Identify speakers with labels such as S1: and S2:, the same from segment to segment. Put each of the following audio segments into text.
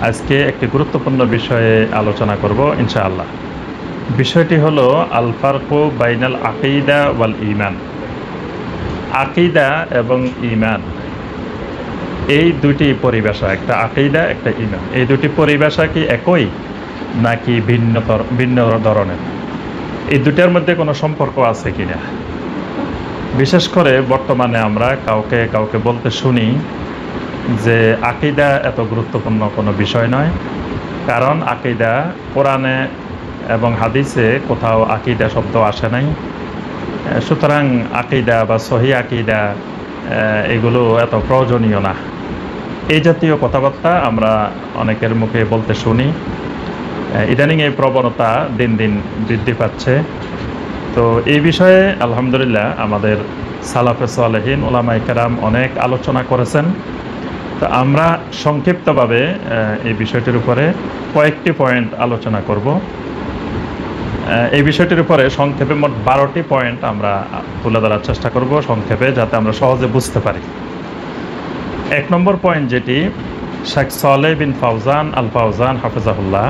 S1: আজকে একটি গুরুত্বপূর্ণ বিষয়ে আলোচনা করব ইনশাআল্লাহ। বিষয়টি হলো আল ফারকু বাইনাল আকিদা ওয়াল ঈমান। আকিদা এবং ঈমান এই দুটি পরিভাষা, একটা আকিদা একটা ঈমান, এই দুটি পরিভাষা কি একই নাকি ভিন্ন ধরনের? এই দুটার মধ্যে কোনো সম্পর্ক আছে কিনা? বিশেষ করে বর্তমানে আমরা কাউকে কাউকে বলতে শুনি যে আকিদা এত গুরুত্বপূর্ণ কোনো বিষয় নয়, কারণ আকিদা কোরআনে এবং হাদিসে কোথাও আকিদা শব্দ আসে নাই। সুতরাং আকিদা বা সহি আকিদা এগুলো এত প্রয়োজনীয় না। এই জাতীয় কথাবার্তা আমরা অনেকের মুখে বলতে শুনি। ইদানিং এই প্রবণতা দিন দিন বৃদ্ধি পাচ্ছে। তো এই বিষয়ে আলহামদুলিল্লাহ আমাদের সালাফে সালেহিন উলামায়ে কেরাম অনেক আলোচনা করেছেন। তো আমরা সংক্ষিপ্তভাবে এই বিষয়টির উপরে কয়েকটি পয়েন্ট আলোচনা করব। এই বিষয়টির উপরে সংক্ষেপে মোট 12টি পয়েন্ট আমরা তুলে ধরার চেষ্টা করব সংক্ষেপে, যাতে আমরা সহজে বুঝতে পারি। 1 নম্বর পয়েন্ট যেটি, শেখ সালেহ বিন ফাউজান আল ফাউজান হাফিজাহুল্লাহ,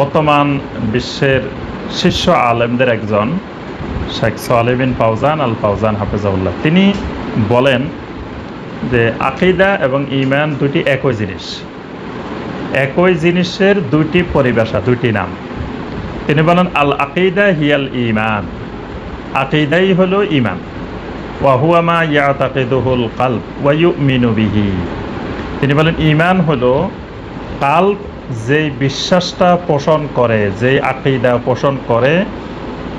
S1: বর্তমান বিশ্বের শীর্ষ আলেমদের একজন, শেখ সালেহ বিন ফাউজান আল ফাউজান হাফিজাহুল্লাহ, তিনি বলেন যে আকিদা এবং ঈমান দুটি একই জিনিস, একই জিনিসের দুইটি পরিভাষা, দুইটি নাম। তিনি বলেন আল আকিদা হিয়াল ঈমান, আকিদাই হলো ঈমান, ওয়া হুয়া মা ইয়াতাকিদুহুল কলব ওয়া ইউমিনু বিহি। তিনি বলেন ঈমান হলো কলব যেই বিশ্বাসটা পোষণ করে, যেই আকিদা পোষণ করে,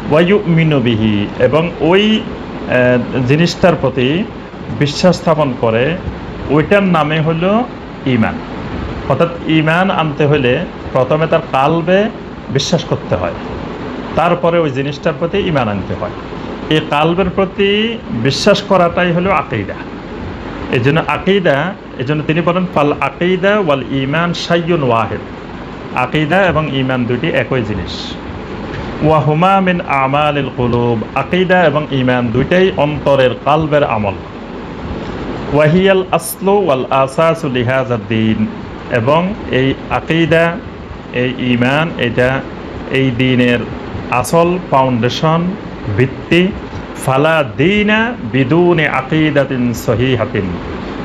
S1: ওয়া ইউমিনু বিহি, এবং ওই জিনিসটার প্রতি বিশ্বাস স্থাপন করে, ওইটার নামে হলো ঈমান। অর্থাৎ ঈমান আনতে হলে প্রথমে তার কালবে বিশ্বাস করতে হয়, তারপরে ওই জিনিসটার প্রতি ঈমান আনতে হয়। এই কালবের প্রতি বিশ্বাস করাটাই হলো আকিদা। এই জন্য আকিদা, এই জন্য তিনি বলেন ফাল আকিদা ওয়াল ঈমান শাইউন ওয়াহিদ, আকিদা এবং ঈমান দুটি একই জিনিস। ওয়া হুমা মিন আমালিল কুলুব, আকিদা এবং ঈমান দুইটাই অন্তরের কালবের আমল। ওয়াহিয়াল আসলু ওয়াল আসাসু লিহাযাদ দ্বীন, এবং এই আকিদা, এই ঈমান, এটা এই দ্বীনের আসল, ফাউন্ডেশন, ভিত্তি। ফালা দীনা বিদুনি আকিদাতিন সহিহাতিন,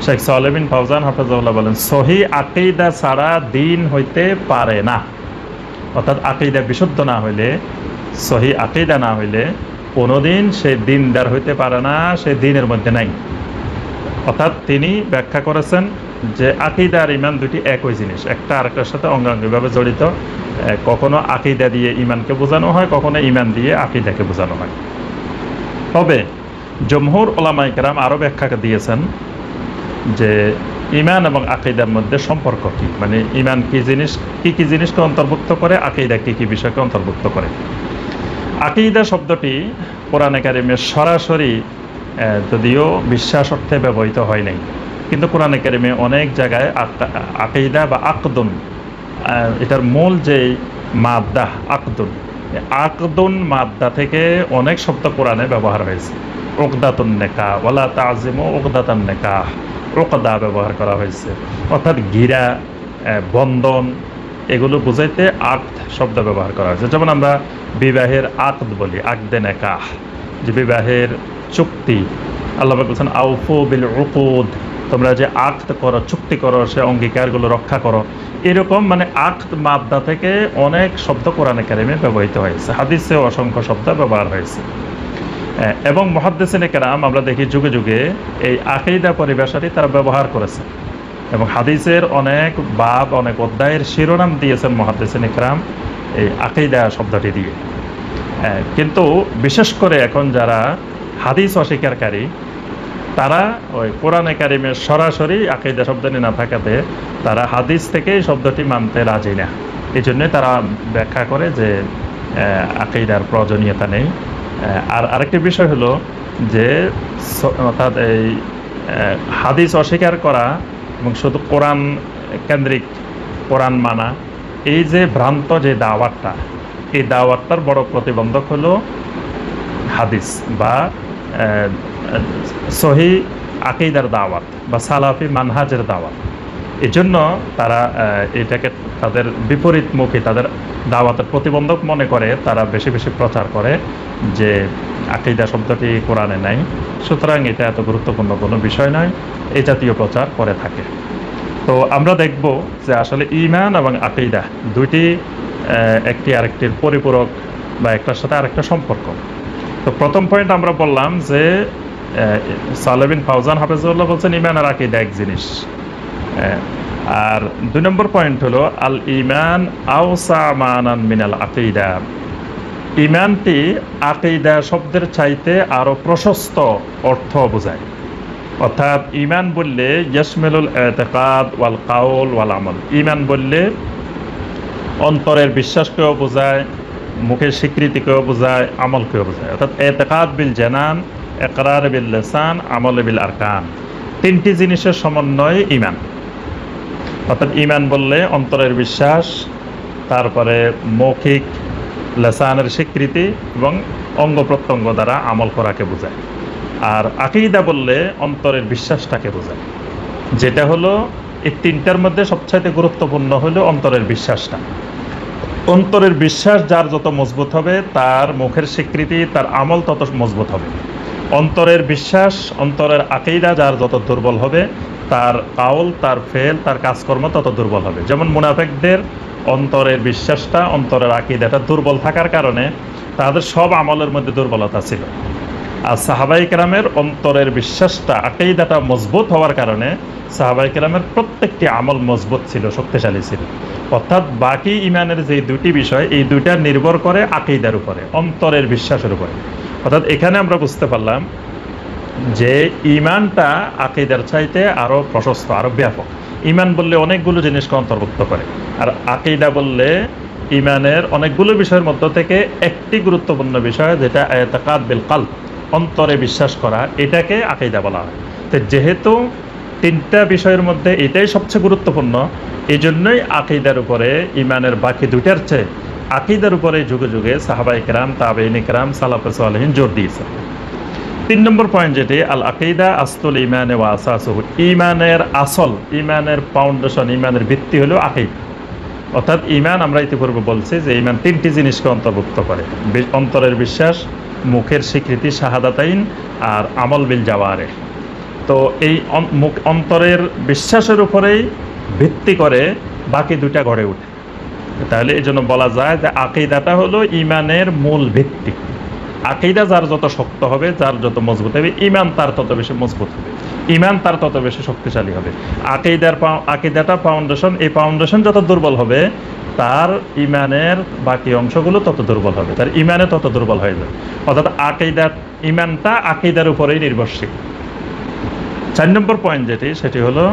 S1: শেখ সালেহ বিন ফাউজান হাফিজাহুল্লাহ বলেন সহি আকিদা ছাড়া দ্বীন হইতে পারে না। অর্থাৎ আকিদা বিশুদ্ধ না হইলে, সহি আকিদা না হইলে কোনোদিন সে দ্বীনদার হইতে পারে না, সে দ্বীনের মধ্যে নাই। অর্থাৎ তিনি ব্যাখ্যা করেছেন যে আকিদা আর ঈমান দুটি একই জিনিস, একটা আরেকটার সাথে অঙ্গাঙ্গিভাবে জড়িত। কখনো আকিদা দিয়ে ঈমানকে বোঝানো হয়, কখনো ঈমান দিয়ে আকিদাকে বোঝানো হয়। তবে জমহুর উলামায়ে কেরাম আরও ব্যাখ্যা দিয়েছেন যে ঈমান এবং আকিদার মধ্যে সম্পর্ক কী, মানে ঈমান কী জিনিস, কী জিনিসকে অন্তর্ভুক্ত করে, আকিদা কী বিষয়কে অন্তর্ভুক্ত করে। আকিদা শব্দটি কোরআনে কারিমে সরাসরি যদিও বিশ্বাস অর্থে ব্যবহৃত হয় নাই, কিন্তু কোরআনে কারিমে অনেক জায়গায় আকিদা বা আকদুন, এটার মূল যে মাদ্দা আকদুন, আকদুন মাদ্দা থেকে অনেক শব্দ কোরআনে ব্যবহার হয়েছে। উকদাতুন নিকাহ, ওয়ালা তাযিমু উকদাতান নিকাহ, উকদা ব্যবহার করা হয়েছে, অর্থাৎ গিরা, বন্ধন, এগুলো বুঝাইতে আকদ শব্দ ব্যবহার করা হয়েছে। যেমন আমরা বিবাহের আকদ বলি, আকদে নিকাহ, যে বিবাহের চুক্তি। আল্লাহ বলছেন আউফু বিল উকুদ, তোমরা যে আকদ করো, চুক্তি করো, সে অঙ্গীকারগুলো রক্ষা করো। এরকম মানে আকদ মাদ্দা থেকে অনেক শব্দ কোরআনে কারিমে ব্যবহৃত হয়েছে, হাদিসে অসংখ্য শব্দ ব্যবহার হয়েছে। এবং মুহাদ্দিসিনে কেরাম আমরা দেখি যুগে যুগে এই আকিদা পরিভাষাটি তারা ব্যবহার করেছে, এবং হাদিসের অনেক বাব, অনেক অধ্যায়ের শিরোনাম দিয়েছেন মুহাদ্দিসিনে কেরাম এই আকিদা শব্দটি দিয়ে। কিন্তু বিশেষ করে এখন যারা হাদিস অস্বীকারী, তারা ওই কোরআনে কারিমের সরাসরি আকিদা শব্দটি না থাকাতে তারা হাদিস থেকে এই শব্দটি মানতে রাজি না। এই জন্যে তারা ব্যাখ্যা করে যে আকিদার প্রয়োজনীয়তা নেই। আর আরেকটি বিষয় হলো যে অর্থাৎ এই হাদিস অস্বীকার করা এবং শুধু কোরআন কেন্দ্রিক, কোরআন মানা, এই যে ভ্রান্ত যে দাওয়াতটা, এই দাওয়াতটার বড় প্রতিবন্ধক হলো হাদিস বা সহি আকিদার দাওয়াত বা সালাফি মানহাজের দাওয়াত। এজন্য তারা এটাকে তাদের বিপরীতমুখী, তাদের দাওয়াতের প্রতিবন্ধক মনে করে তারা বেশি বেশি প্রচার করে যে আকীদা শব্দটি কোরআনে নাই, সুতরাং এটা এত গুরুত্বপূর্ণ কোনো বিষয় নয়, এই জাতীয় প্রচার করে থাকে। তো আমরা দেখব যে আসলে ঈমান এবং আকীদা দুইটি একটি আরেকটির পরিপূরক বা একটার সাথে আরেকটা সম্পর্ক। তো প্রথম পয়েন্ট আমরা বললাম যে সালেহ বিন ফাওজান হাফিজাহুল্লাহ বলছেন ঈমান আর আকীদা এক জিনিস। আর 2 নম্বর পয়েন্ট হলো আল ঈমান আওসা মানান মিনাল আকীদা, ঈমানটি আকীদা শব্দের চাইতে আরো প্রশস্ত অর্থ বোঝায়। অর্থাৎ ঈমান বললে ইয়াশমিলুল ইতিকাদ ওয়াল কাউল ওয়াল আমল, ঈমান বললে অন্তরের বিশ্বাসকেও বোঝায়, মুখের স্বীকৃতিকেও বোঝায়, আমলকেও বোঝায়। অর্থাৎ ইতিকাদ বিল জানান, ইকরার বিল লিসান, আমল বিল আরকান, তিনটি জিনিসের সমন্বয়ে ঈমান। অর্থাৎ ঈমান বললে অন্তরের বিশ্বাস, তারপরে মৌখিক লিসানের স্বীকৃতি এবং অঙ্গ প্রত্যঙ্গ দ্বারা আমল করাকে বোঝায়। আর আকীদা বললে অন্তরের বিশ্বাসটাকে বোঝায়, যেটা হলো এই তিনটার মধ্যে সবচাইতে গুরুত্বপূর্ণ হলো অন্তরের বিশ্বাসটা। অন্তরের বিশ্বাস যার যত মজবুত হবে তার মুখের স্বীকৃতি, তার আমল তত মজবুত হবে। অন্তরের বিশ্বাস, অন্তরের আকীদা যার যত দুর্বল হবে তার কাউল, তার ফেল, তার কাজকর্ম তত দুর্বল হবে। যেমন মুনাফিকদের অন্তরের বিশ্বাসটা, অন্তরের আকীদাটা দুর্বল থাকার কারণে তাদের সব আমলের মধ্যে দুর্বলতা ছিল। আর সাহাবায়ে কেরামের অন্তরের বিশ্বাসটা, আকীদাটা মজবুত হওয়ার কারণে সাহাবায়ে কেরামের প্রত্যেকটি আমল মজবুত ছিল, শক্তিশালী ছিল। অর্থাৎ বাকি ঈমানের যে দুটি বিষয়, এই দুইটা নির্ভর করে আকীদার উপরে, অন্তরের বিশ্বাসের উপরে। অর্থাৎ এখানে আমরা বুঝতে পারলাম যে ঈমানটা আকীদার চাইতে আরো প্রশস্ত, আরো ব্যাপক। ঈমান বললে অনেকগুলো জিনিসকে অন্তর্ভুক্ত করে, আর আকীদা বললে ঈমানের অনেকগুলো বিষয়ের মধ্য থেকে একটি গুরুত্বপূর্ণ বিষয়, যেটা ইতিকাদ বিল কলব, অন্তরে বিশ্বাস করা, এটাকে আকীদা বলা হয়। তো যেহেতু তিনটা বিষয়ের মধ্যে এটাই সবচেয়ে গুরুত্বপূর্ণ, এই জন্যই আকীদার উপরে ঈমানের বাকি দুইটার চেয়ে আকীদার উপরে যুগে যুগে সাহাবায়ে কেরাম, তাবেঈন কেরাম, সালাফে সালেহিন জোর দিয়েছে। 3 নম্বর পয়েন্ট যেটি আল আকীদা আসলুল ঈমান ওয়া আসাসুহু, ঈমানের আসল, ঈমানের ফাউন্ডেশন, ঈমানের ভিত্তি হলো আকীদা। অর্থাৎ ঈমান আমরা ইতিপূর্বে বলছি যে ঈমান তিনটি জিনিসকে অন্তর্ভুক্ত করে, অন্তরের বিশ্বাস, মুখের স্বীকৃতি শাহাদাতাইন, আর আমল বিল জাওয়ারিহ। তো এই অন্তরের বিশ্বাসের উপরেই ভিত্তি করে বাকি দুইটা গড়ে ওঠে। তাহলে এই জন্য বলা যায় যে আকীদাটা হলো ঈমানের মূল ভিত্তি। আকীদা যার যত শক্ত হবে, যার যত মজবুত হবে, ঈমান তার তত বেশি মজবুত হবে, ঈমান তার তত বেশি শক্তিশালী হবে। আকীদাটা ফাউন্ডেশন, এই ফাউন্ডেশন যত দুর্বল হবে তার ঈমানের বাকি অংশগুলো তত দুর্বল হবে, তার ঈমানে তত দুর্বল হয়ে যাবে। অর্থাৎ ঈমানটা আকীদার উপরেই নির্ভরশীল। 4 নম্বর পয়েন্ট যেটি, সেটি হলো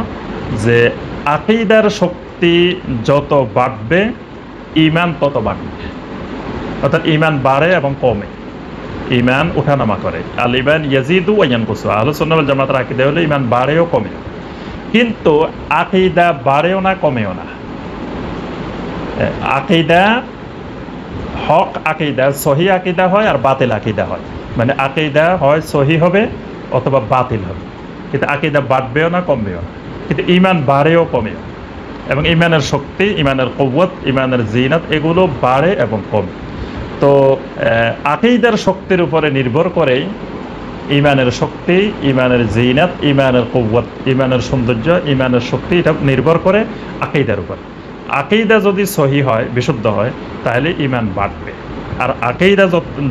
S1: যে আকীদার শক্তি যত বাড়বে ঈমান তত বাড়বে। অর্থাৎ ঈমান বাড়ে এবং কমে, ঈমান ওঠানামা করে। আল ঈমান ইয়াজিদু ওয়া ইয়ানকুসু, আহলুস সুন্নাহ ওয়াল জামাতের আকীদা হলো ঈমান বাড়েও কমে, কিন্তু আকীদা বাড়েও না কমেও না। আকীদা হক আকীদা, সহি আকীদা হয় আর বাতিল আকীদা হয়। মানে আকীদা হয় সহি হবে অথবা বাতিল হবে, কিন্তু আকীদা বাড়বেও না কমবেও না। কিন্তু ঈমান বাড়েও কমেও, এবং ঈমানের শক্তি, ঈমানের কুওয়াত, ঈমানের জিনাত এগুলো বাড়ে এবং কমে। তো আকীদার শক্তির উপরে নির্ভর করেই ঈমানের শক্তি, ঈমানের জিনাত, ঈমানের কুওয়াত, ঈমানের সৌন্দর্য, ঈমানের শক্তি, এটা নির্ভর করে আকীদার উপর। আকীদা যদি সহি হয়, বিশুদ্ধ হয়, তাহলে ঈমান বাড়বে। আর আকীদা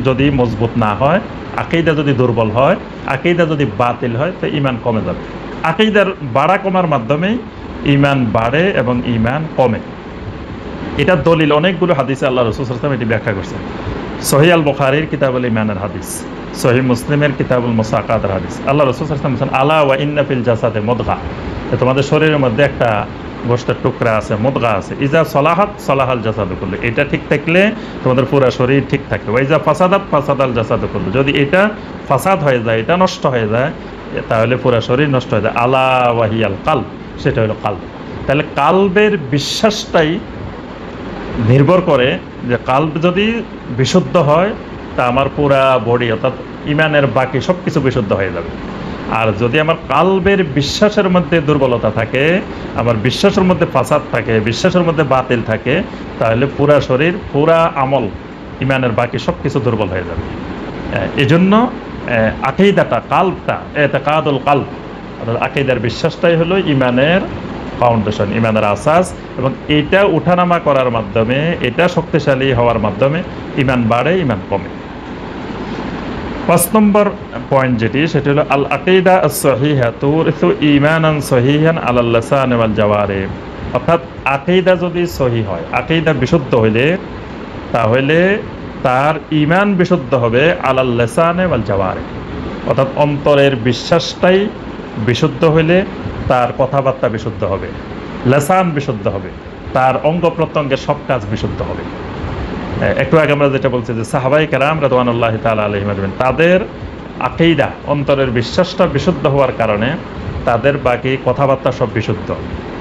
S1: যদি মজবুত না হয়, আকীদা যদি দুর্বল হয়, আকীদা যদি বাতিল হয়, তো ঈমান কমে যাবে। আকীদার বাড়া কমার মাধ্যমেই ঈমান বাড়ে এবং ঈমান কমে। এটা দলিল অনেকগুলো হাদিসে আল্লাহ রাসূল সাল্লাল্লাহু আলাইহি ওয়াসাল্লাম এটি ব্যাখ্যা করছেন। সহিহ আল বুখারীর কিতাবুল ঈমানের হাদিস, সহিহ মুসলিমের কিতাবুল মুসাকাতের হাদিস। আল্লাহ রাসূল সাল্লাল্লাহু আলাইহি ওয়াসাল্লাম বলেন, আলা ওয়া ইন্না ফিল জাসাদে মুদগা, তোমাদের শরীরের মধ্যে একটা গোশতের টুকরা আছে, মুদগা আছে। ইজা সলাহাত সলাহাল জাসাদু কুল্লু, এটা ঠিক থাকলে তোমাদের পুরো শরীর ঠিক থাকে। ওয়া ইজা ফাসাদাত ফাসাদাল জাসাদু কুল্লু, যদি এটা ফাসাদ হয়ে যায়, এটা নষ্ট হয়ে যায়, তাহলে পুরো শরীর নষ্ট হয়ে যায়। আলা ওয়া হিয়াল কালব, সেটা হলো কালব। তাহলে কালবের বিশ্বাসটাই নির্ভর করে যে কালব যদি বিশুদ্ধ হয় তা আমার পুরা বডি, অর্থাৎ ঈমানের বাকি সব কিছু বিশুদ্ধ হয়ে যাবে। আর যদি আমার কালবের বিশ্বাসের মধ্যে দুর্বলতা থাকে, আমার বিশ্বাসের মধ্যে ফাসাদ থাকে, বিশ্বাসের মধ্যে বাতিল থাকে, তাহলে পুরা শরীর, পুরা আমল, ইমানের বাকি সব কিছু দুর্বল হয়ে যাবে। এজন্য আকীদাটা, কালবটা, ইতিকাদুল কালব, অর্থাৎ আকীদার বিশ্বাসটাই হলো ইমানের ফাউন্ডেশন, ইমানের আসাস। এবং এটা উঠানামা করার মাধ্যমে, এটা শক্তিশালী হওয়ার মাধ্যমে ইমান বাড়ে, ইমান কমে। 5 নম্বর পয়েন্ট যেটি, সেটা হলো আল আকীদা আস-সহিহা তুরিসু ঈমানান সহিহান আলাল লিসান ওয়াল জাওয়ারিহ। অর্থাৎ আকীদা যদি সহিহ হয়, আকীদা বিশুদ্ধ হইলে, তাহলে তার ঈমান বিশুদ্ধ হবে আলাল লিসান ওয়াল জাওয়ারিহ। অর্থাৎ অন্তরের বিশ্বাসটাই বিশুদ্ধ হইলে তার কথাবার্তা বিশুদ্ধ হবে, লিসান বিশুদ্ধ হবে, তার অঙ্গ প্রত্যঙ্গের সব কাজ বিশুদ্ধ হবে। একটু আগে আমরা যেটা বলছি যে সাহাবায়ে কেরাম রাদিয়াল্লাহু তাআলা আলাইহিম আজমাইন, তাদের আকীদা, অন্তরের বিশ্বাসটা বিশুদ্ধ হওয়ার কারণে তাদের বাকি কথাবার্তা সব বিশুদ্ধ,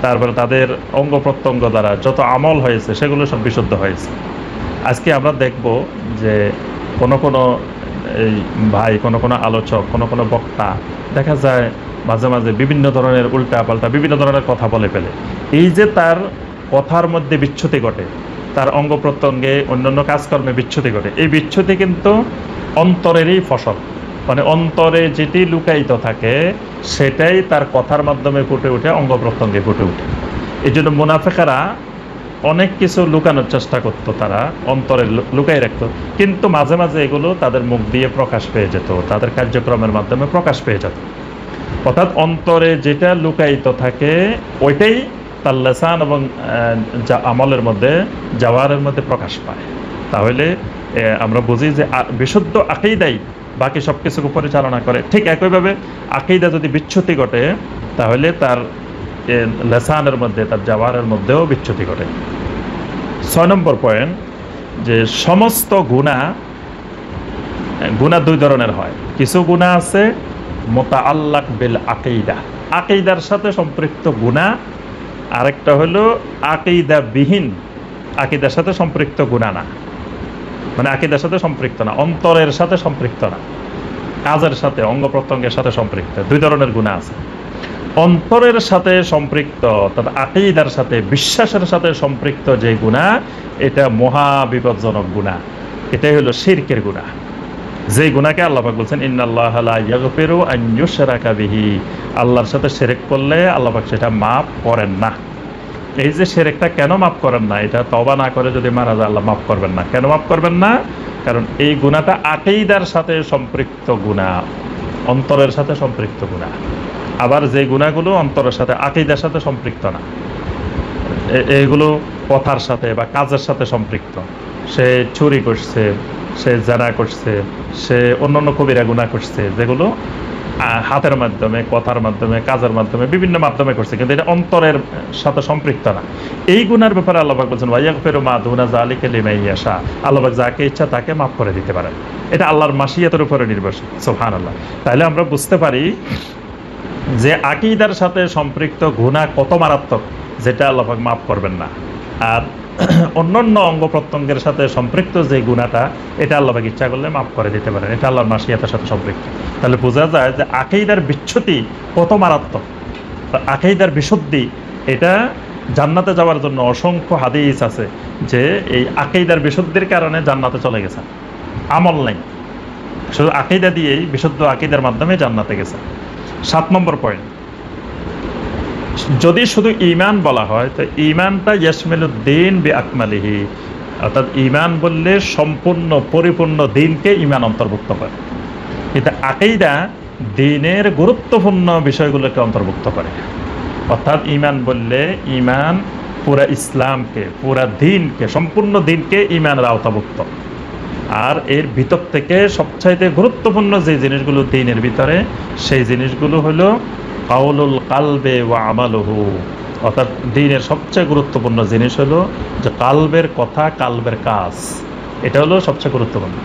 S1: তারপরে তাদের অঙ্গ প্রত্যঙ্গ দ্বারা যত আমল হয়েছে সেগুলো সব বিশুদ্ধ হয়েছে। আজকে আমরা দেখব যে কোনো এই ভাই, কোনো আলোচক, কোনো বক্তা দেখা যায় মাঝে মাঝে বিভিন্ন ধরনের উল্টা পাল্টা বিভিন্ন ধরনের কথা বলে ফেলে। এই যে তার কথার মধ্যে বিচ্যুতি ঘটে, তার অঙ্গ প্রত্যঙ্গে অন্যান্য কাজকর্মে বিচ্যুতি ঘটে, এই বিচ্যুতি কিন্তু অন্তরেরই ফসল। মানে অন্তরে যেটি লুকায়িত থাকে সেটাই তার কথার মাধ্যমে ফুটে উঠে, অঙ্গ প্রত্যঙ্গে ফুটে উঠে। এই জন্য মুনাফিকরা অনেক কিছু লুকানোর চেষ্টা করতো, তারা অন্তরে লুকাই রাখতো, কিন্তু মাঝে মাঝে এগুলো তাদের মুখ দিয়ে প্রকাশ পেয়ে যেত, তাদের কার্যক্রমের মাধ্যমে প্রকাশ পেয়ে যেত। অর্থাৎ অন্তরে যেটা লুকায়িত থাকে ওইটাই তার লিসান এবং আমলের মধ্যে, জাওয়ারের মধ্যে প্রকাশ পায়। তাহলে আমরা বুঝি যে বিশুদ্ধ আকীদাই বাকি সব কিছুকে পরিচালনা করে। ঠিক একইভাবে আকীদা যদি বিচ্যুতি ঘটে, তাহলে তার লিসানের মধ্যে, তার জাওয়ারের মধ্যেও বিচ্যুতি ঘটে। 6 নম্বর পয়েন্ট, যে সমস্ত গুনাহ 2 ধরনের হয়। কিছু গুনাহ আছে মুতাআল্লাক বিল আকীদা, আকীদার সাথে সম্পৃক্ত গুনাহ। আরেকটা হলো আকীদা বিহীন, আকীদার সাথে সম্পৃক্ত গুনাহ না, মানে আকীদার সাথে সম্পৃক্ত না, অন্তরের সাথে সম্পৃক্ত না, কাজের সাথে, অঙ্গ প্রত্যঙ্গের সাথে সম্পৃক্ত। 2 ধরনের গুনাহ আছে। অন্তরের সাথে সম্পৃক্ত, অর্থাৎ আকীদার সাথে, বিশ্বাসের সাথে সম্পৃক্ত যে গুনাহ, এটা মহা বিপজ্জনক গুনাহ। এটাই হলো শিরকের গুনাহ। যে গুনাহকে আল্লাহ পাক বলছেন ইন্নাল্লাহা লা ইয়াগফিরু আন ইউশরাকা বিহি, আল্লাহর সাথে শিরক করলে আল্লাহ পাক সেটা মাফ করেন না। এই যে শিরকটা কেন মাফ করেন না, এটা তওবা না করে যদি মারা যায় আল্লাহ মাফ করবেন না। কেন মাফ করবেন না? কারণ এই গুনাহটা আকীদার সাথে সম্পৃক্ত গুনাহ, অন্তরের সাথে সম্পৃক্ত গুনাহ। আবার যে গুনাহগুলো অন্তরের সাথে, আকীদার সাথে সম্পৃক্ত না, এইগুলো কথার সাথে বা কাজের সাথে সম্পৃক্ত। সে চুরি করছে, সে জানা করছে, সে অন্যান্য কবিরা গুনাহ করছে, যেগুলো হাতের মাধ্যমে, কথার মাধ্যমে, কাজের মাধ্যমে, বিভিন্ন মাধ্যমে করছে, কিন্তু এটা অন্তরের সাথে সম্পৃক্ত না। এই গুনার ব্যাপারে আল্লাহ পাক বলছেন ওয়ায়াগফিরু মা দুনা যালিকা লিমান ইয়াশা, আল্লাহ পাক যাকে ইচ্ছা তাকে মাফ করে দিতে পারেন। এটা আল্লাহর মাশিয়াতের উপরে নির্ভরশীল। সুবহানাল্লাহ। তাহলে আমরা বুঝতে পারি যে আকীদার সাথে সম্পৃক্ত গুনাহ কত মারাত্মক, যেটা আল্লাহ পাক মাফ করবেন না। আর অন্যান্য অঙ্গ প্রত্যঙ্গের সাথে সম্পৃক্ত যে গুনাহটা, এটা আল্লাহ পাক ইচ্ছা করলে মাফ করে দিতে পারেন। এটা আল্লাহর মাশিয়াতের সাথে সম্পৃক্ত। তাহলে বোঝা যায় যে আকীদার বিচ্যুতি কত মারাত্মক। আকীদার বিশুদ্ধি, এটা জান্নাতে যাওয়ার জন্য অসংখ্য হাদিস আছে যে এই আকীদার বিশুদ্ধির কারণে জান্নাতে চলে গেছে, আমল নাই, শুধু আকীদা দিয়েই, বিশুদ্ধ আকীদার মাধ্যমে জান্নাতে গেছে। 7 নম্বর পয়েন্ট, যদি শুধু ঈমান বলা হয় তো ঈমানটা ইয়াশমিলুদ্দীন বিআকমালিহি, অর্থাৎ ঈমান বললে সম্পূর্ণ পরিপূর্ণ দ্বীনকে ঈমান অন্তর্ভুক্ত করে। কিন্তু আকীদা দ্বীনের গুরুত্বপূর্ণ বিষয়গুলোকে অন্তর্ভুক্ত করে। অর্থাৎ ঈমান বললে ঈমান পুরা ইসলামকে, পুরা দ্বীনকে, সম্পূর্ণ দ্বীনকে ঈমানের আওতাভুক্ত। আর এর ভিতর থেকে সবচাইতে গুরুত্বপূর্ণ যে জিনিসগুলো দ্বীনের ভিতরে, সেই জিনিসগুলো হলো কাউলুল কালবে ওয়া আমালুহু, অর্থাৎ দ্বীনের সবচেয়ে গুরুত্বপূর্ণ জিনিস হলো যে কালবের কথা, কালবের কাজ, এটা হলো সবচেয়ে গুরুত্বপূর্ণ।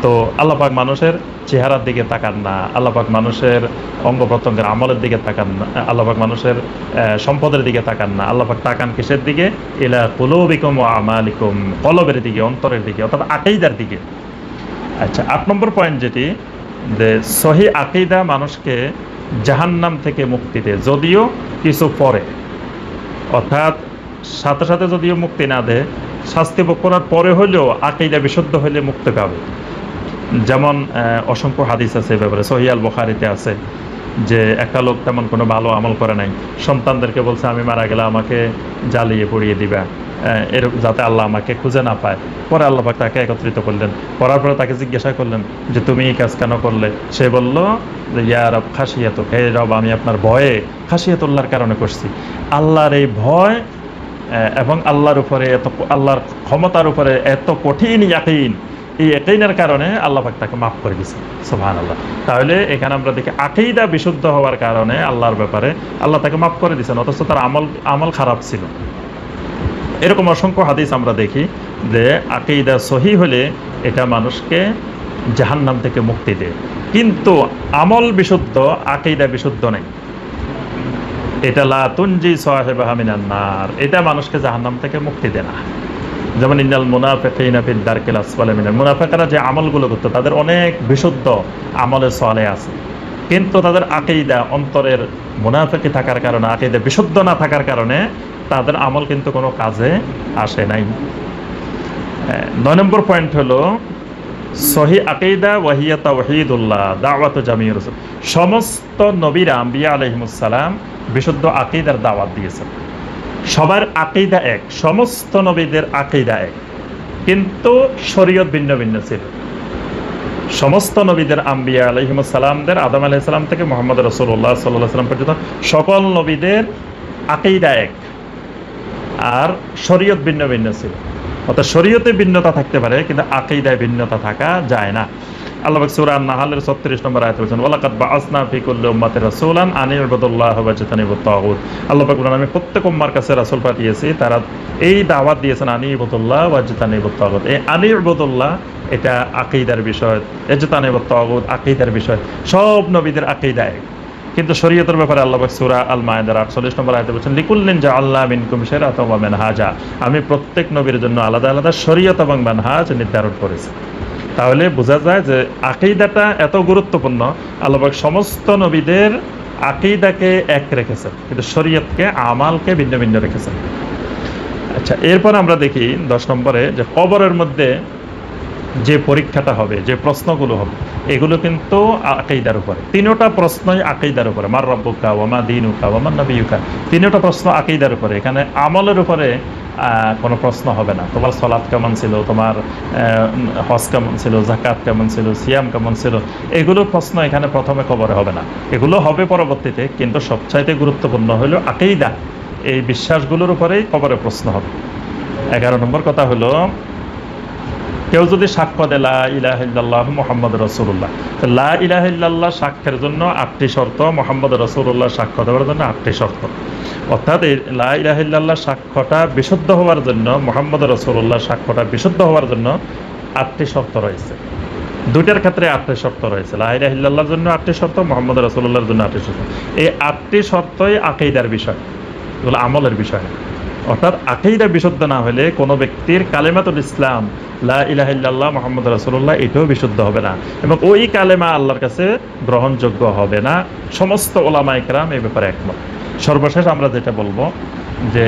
S1: তো আল্লাহ পাক মানুষের চেহারার দিকে তাকান না, আল্লাহ পাক মানুষের অঙ্গ প্রত্যঙ্গের আমলের দিকে তাকান না, আল্লাহ পাক মানুষের সম্পদের দিকে তাকান না, আল্লাহ পাক তাকান কিসের দিকে? ইলা কুলুবিকুম ওয়া আমালিকুম, কলবের দিকে, অন্তরের দিকে, অর্থাৎ আকীদার দিকে। আচ্ছা, 8 নম্বর পয়েন্ট যেটি, যে সহি আকীদা মানুষকে জাহান্নাম থেকে মুক্তি দেয়, যদিও কিছু পরে, অর্থাৎ সাথে সাথে যদিও মুক্তি না দেয়, শাস্তি ভোগ করার পরে হলেও আকীদা বিশুদ্ধ হলে মুক্তি পাবে। যেমন অসংখ্য হাদিস আছে এ ব্যাপারে, সহিহ আল বুখারীতে আছে যে একটা লোক তেমন কোনো ভালো আমল করে নাই, সন্তানদেরকে বলছে আমি মারা গেলে আমাকে জ্বালিয়ে পুড়িয়ে দিবা, এরকম যাতে আল্লাহ আমাকে খুঁজে না পায়। পরে আল্লাহ পাক তাকে একত্রিত করলেন, করার পরে তাকে জিজ্ঞাসা করলেন যে তুমি এই কাজ কেন করলে? সে বলল যে ইয়া রব খাশিয়াত, হে রব আমি আপনার ভয়ে খাশিয়াতুল্লাহর কারণে করছি। আল্লাহর এই ভয় এবং আল্লাহর উপরে এত, আল্লাহর ক্ষমতার উপরে এত কঠিন ইয়াকিন, এই ইয়াকিনের কারণে আল্লাহ পাক তাকে মাফ করে দিয়েছে। সুবহানাল্লাহ। তাহলে এখানে আমরা দেখি আকীদা বিশুদ্ধ হওয়ার কারণে আল্লাহর ব্যাপারে আল্লাহ তাকে মাফ করে দিয়েছেন, অথচ তার আমল খারাপ ছিল। এরকম অসংখ্য হাদিস আমরা দেখি যে আকীদা সহি হলে এটা মানুষকে জাহান্নাম থেকে মুক্তি দেয়, কিন্তু আমল বিশুদ্ধ, আকীদা বিশুদ্ধ নেই, এটা লা তুনজি সাহিবাহা মিনান নার, এটা মানুষকে জাহান্নাম থেকে মুক্তি দেয় না। যেমন ইন্নাল মুনাফিকিনা ফিদ দারকিল আসফালি মিনাল, মুনাফিকরা যে আমলগুলো করতো তাদের অনেক বিশুদ্ধ আমলে সালেহ আছে, কিন্তু তাদের আকীদা অন্তরের মুনাফিকি থাকার কারণে, আকীদা বিশুদ্ধ না থাকার কারণে তাদের আমল কিন্তু কোনো কাজে আসে নাই। 9 নম্বর পয়েন্ট হলো সহি আকীদা ওয়াহিয়া তাওহীদুল্লাহ দাওয়াতু জামিউর রাসূল। সমস্ত নবীরা আম্বিয়া আলাইহিমুস সালাম বিশুদ্ধ আকীদার দাওয়াত দিয়েছেন। সবার আকীদা এক, সমস্ত নবীদের আকীদা এক, কিন্তু শরীয়ত ভিন্ন ভিন্ন ছিল। সমস্ত নবীদের আম্বিয়া আলাইহিমুস সালামদের, আদম আলাইহিস সালাম থেকে মুহাম্মদ রাসূলুল্লাহ সাল্লাল্লাহু আলাইহি ওয়াসাল্লাম পর্যন্ত সকল নবীদের আকীদা এক, আর শরীয়ত ভিন্ন ভিন্ন ছিল। অর্থাৎ শরীয়তে ভিন্নতা থাকতে পারে, কিন্তু আকীদায় ভিন্নতা থাকা যায় না। আল্লাহ পাক সূরা আন-নাহলের 36 নম্বর আয়াতে বলেছেন ওয়ালাকাদ বাআসনা ফি কুল্লি উম্মাতিন রাসূলান আন ইউবুদুল্লাহা ওয়াজতানিবুত তাগুত। আল্লাহ পাক বলেন আমি প্রত্যেক উম্মার কাছে রাসূল পাঠিয়েছি, তারা এই দাওয়াত দিয়েছেন আন ইউবুদুল্লাহ ওয়াজতানিবুত তাগুত। এই আন ইউবুদুল্লাহ এটা আকীদার বিষয়, ওয়াজতানিবুত তাগুত আকীদার বিষয়। সব নবীদের আকীদা এক, কিন্তু শরীয়তের ব্যাপারে আল্লাহ পাক সূরা আল মায়েদার 48 নম্বর আয়াতে বলেছেন লিকুল্লিন জাআলনা মিনকুম শারআতাও ওয়া মানহাজা, আমি প্রত্যেক নবীর জন্য আলাদা আলাদা শরীয়ত এবং মানহাজ নির্ধারণ করেছি। তাহলে বোঝা যায় যে আকীদাটা এত গুরুত্বপূর্ণ। আল্লাহ পাক সমস্ত নবীদের আকীদাকে এক রেখেছেন, কিন্তু শরীয়তকে, আমালকে ভিন্ন ভিন্ন রেখেছেন। আচ্ছা, এরপর আমরা দেখি 10 নম্বরে যে কবরের মধ্যে যে পরীক্ষাটা হবে, যে প্রশ্নগুলো হবে, এগুলো কিন্তু আকীদার উপরে। তিনটা প্রশ্নই আকীদার উপরে, মার রব্বুকা ওয়া মা দীনুকা ওয়া মান নাবিয়ুকা, তিনটা প্রশ্ন আকীদার উপরে। এখানে আমলের উপরে কোনো প্রশ্ন হবে না। তোমার সালাত কেমন ছিল, তোমার হজ কেমন ছিল, যাকাত কেমন ছিল, সিয়াম কেমন ছিল, এগুলো প্রশ্ন এখানে প্রথমে কবরে হবে না, এগুলো হবে পরবর্তীতে। কিন্তু সবচাইতে গুরুত্বপূর্ণ হলো আকীদা, এই বিশ্বাসগুলোর উপরেই কবরে প্রশ্ন হবে। 11 নম্বর কথা হলো কেউ যদি সাক্ষ্য দেয় লা ইলাহা ইল্লাল্লাহ মুহাম্মাদুর রাসূলুল্লাহ, লা ইলাহা ইল্লাল্লাহ সাক্ষ্যের জন্য 8টি শর্ত, মুহাম্মদ রাসূলুল্লাহ সাক্ষ্য দেওয়ার জন্য 8টি শর্ত। অর্থাৎ এই লা ইলাহা ইল্লাল্লাহ সাক্ষ্যটা বিশুদ্ধ হওয়ার জন্য, মুহাম্মদ রাসূলুল্লাহ সাক্ষ্যটা বিশুদ্ধ হওয়ার জন্য 8টি শর্ত রয়েছে। দুইটার ক্ষেত্রে 8টি শর্ত রয়েছে, লা ইলাহা ইল্লাল্লাহর জন্য 8টি শর্ত, মুহাম্মদ রাসূলুল্লাহর জন্য 8টি শর্ত। এই 8টি শর্তই আকীদার বিষয়, এগুলো আমলের বিষয়। অর্থাৎ আকীদা বিশুদ্ধ না হলে কোনো ব্যক্তির কালেমাতুল ইসলাম লা ইলাহা ইল্লাল্লাহ মুহাম্মদ রাসূলুল্লাহ এটাও বিশুদ্ধ হবে না, এবং ওই কালেমা আল্লাহর কাছে গ্রহণযোগ্য হবে না। সমস্ত ওলামায়ে কেরাম এই ব্যাপারে একমত। সর্বশেষ আমরা যেটা বলবো যে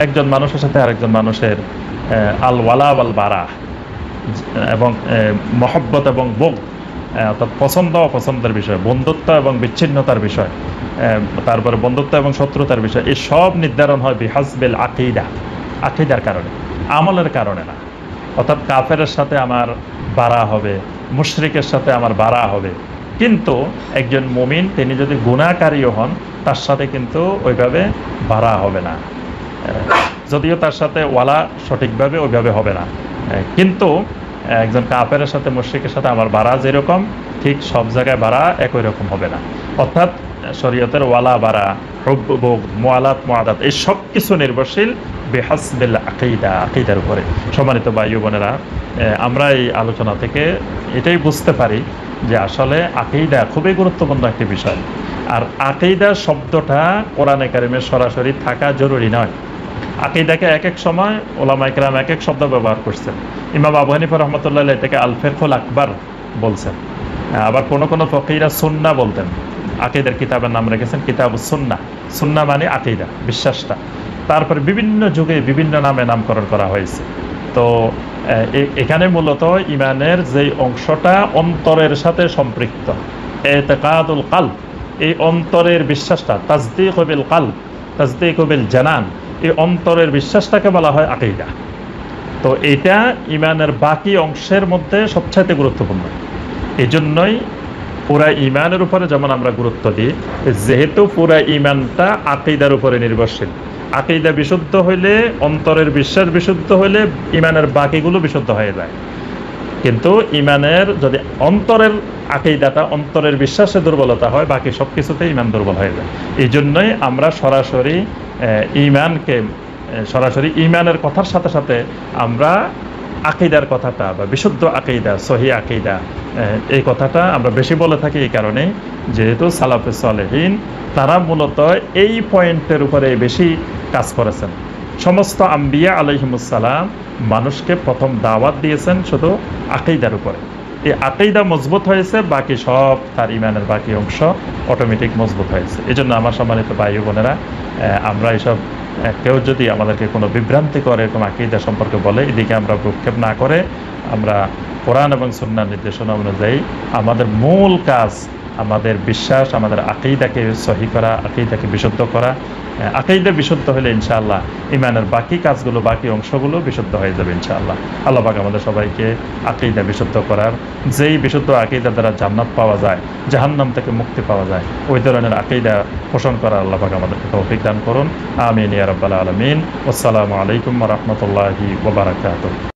S1: একজন মানুষের সাথে আরেকজন মানুষের আল ওয়ালা ওয়াল বারা এবং মহব্বত এবং বুগদ, অর্থাৎ পছন্দ অপছন্দের বিষয়, বন্ধুত্ব এবং বিচ্ছিন্নতার বিষয়, তারপরে বন্ধুত্ব এবং শত্রুতার বিষয়, এই সব নির্ধারণ হয় বিহাসবিল আকীদা, আকীদার কারণে, আমলের কারণে না। অর্থাৎ কাফেরের সাথে আমার বারা হবে, মুশরিকের সাথে আমার বারা হবে, কিন্তু একজন মুমিন তিনি যদি গুনাহকারীও হন তার সাথে কিন্তু ওইভাবে বারা হবে না, যদিও তার সাথে ওয়ালা সঠিকভাবে ওইভাবে হবে না। কিন্তু একজন কাফেরের সাথে মুশরিকের সাথে আমার বারা যেরকম, ঠিক সব জায়গায় বারা একই রকম হবে না। অর্থাৎ শরীয়তের ওয়ালা বারা, হুব্ব বুগদ, মুআলাত মুআদাত, এই সব কিছু নির্ভরশীল বিহাসবিল আকীদা, আকীদার উপরে। সম্মানিত ভাই ও বোনেরা, আমরা এই আলোচনা থেকে এটাই বুঝতে পারি যে আসলে আকীদা খুবই গুরুত্বপূর্ণ একটি বিষয়। আর আকীদা শব্দটা কোরআনে কারিমে সরাসরি থাকা জরুরি নয়। আকীদাকে এক এক সময় ওলামায়ে কেরাম এক এক শব্দ ব্যবহার করছেন। ইমাম আবু হানিফা রাহমাতুল্লাহ আলাইহি এটাকে আল ফিকহুল আকবার বলছেন, আবার কোনো কোনো ফকিহরা সুন্নাহ বলতেন, আকিদার কিতাবের নাম রেখেছেন কিতাবুস সুন্নাহ। সুন্নাহ মানে আকিদা, বিশ্বাসটা। তারপরে বিভিন্ন যুগে বিভিন্ন নামে নামকরণ করা হয়েছে। তো এখানে মূলত ইমানের যেই অংশটা অন্তরের সাথে সম্পৃক্ত, ইতিকাদুল কলব, এই অন্তরের বিশ্বাসটা, তাসদীক বিল কলব, তাসদীক বিল জানান, এই অন্তরের বিশ্বাসটাকে বলা হয় আকিদা। তো এটা ইমানের বাকি অংশের মধ্যে সবচাইতে গুরুত্বপূর্ণ। এই জন্যই পুরা ইমানের উপরে যেমন আমরা গুরুত্ব দিই, যেহেতু পুরা ইমানটা আকিদার উপরে নির্ভরশীল। আকিদা বিশুদ্ধ হইলে, অন্তরের বিশ্বাস বিশুদ্ধ হইলে ইমানের বাকিগুলো বিশুদ্ধ হয়ে যায়। কিন্তু ইমানের যদি অন্তরের আকিদাটা, অন্তরের বিশ্বাসে দুর্বলতা হয়, বাকি সব কিছুতে ইমান দুর্বল হয়ে যায়। এই জন্যই আমরা সরাসরি ইমানের কথার সাথে সাথে আমরা আকিদার কথাটা বা বিশুদ্ধ আকিদা, সহি আকিদা, এই কথাটা আমরা বেশি বলে থাকি। এই কারণে যেহেতু সালাফে সালেহিন তারা মূলত এই পয়েন্টের উপরে বেশি কাজ করেছেন। সমস্ত আম্বিয়া আলাইহিমুস সালাম মানুষকে প্রথম দাওয়াত দিয়েছেন শুধু আকিদার উপরে। এই আকিদা মজবুত হয়েছে, বাকি সব তার ইমানের বাকি অংশ অটোমেটিক মজবুত হয়েছে। এই জন্য আমার সম্মানিত ভাই বোনেরা, আমরা এসব কেউ যদি আমাদেরকে কোনো বিভ্রান্তি করে এরকম আকিদা সম্পর্কে বলে, এদিকে আমরা ভ্রুক্ষেপ না করে আমরা কোরআন এবং সুন্নাহর নির্দেশনা অনুযায়ী আমাদের মূল কাজ, আমাদের বিশ্বাস, আমাদের আকিদাকে সহি করা, আকিদাকে বিশুদ্ধ করা। আকিদা বিশুদ্ধ হলে ইনশাআল্লাহ ইমানের বাকি কাজগুলো, বাকি অংশগুলো বিশুদ্ধ হয়ে যাবে ইনশাআল্লাহ। আল্লাহ পাক আমাদের সবাইকে আকিদা বিশুদ্ধ করার, যেই বিশুদ্ধ আকিদা দ্বারা জান্নাত পাওয়া যায়, জাহান্নাম থেকে মুক্তি পাওয়া যায়, ওই ধরনের আকিদা পোষণ করার আল্লাহ পাক আমাদেরকে তৌফিক দান করুন। আমিন ইয়া রাব্বাল আলামিন। আসসালামু আলাইকুম ওয়া রাহমাতুল্লাহি ওয়া বারাকাতুহু।